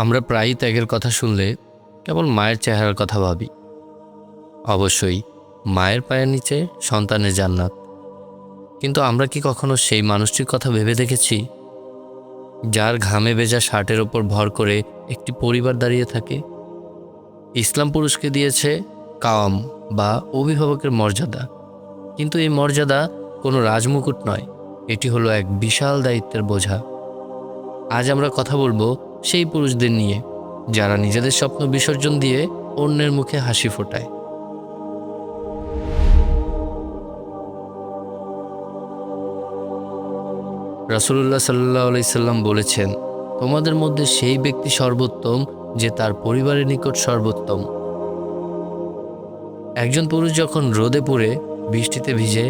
আমরা প্রায়ই ত্যাগের কথা শুনলে কেবল মায়ের চেহারার কথা ভাবি। অবশ্যই মায়ের পায়ের নিচে সন্তানের জান্নাত, কিন্তু আমরা কি কখনো সেই মানুষটির কথা ভেবে দেখেছি যার ঘামে ভেজা শার্টের ওপর ভর করে একটি পরিবার দাঁড়িয়ে থাকে? ইসলাম পুরুষকে দিয়েছে কাওয়াম বা অভিভাবকের মর্যাদা, কিন্তু এই মর্যাদা কোনো রাজমুকুট নয়, এটি হলো এক বিশাল দায়িত্বের বোঝা। আজ আমরা কথা বলবো সেই পুরুষদের নিয়ে যারা নিজেদের স্বপ্ন বিসর্জন দিয়ে অন্যের মুখে হাসি ফোটায়। রাসূলুল্লাহ সাল্লাল্লাহু আলাইহি সাল্লাম বলেছেন, তোমাদের মধ্যে সেই ব্যক্তি সর্বোত্তম যে তার পরিবারের নিকট সর্বোত্তম। একজন পুরুষ যখন রোদে পুড়ে বৃষ্টিতে ভিজে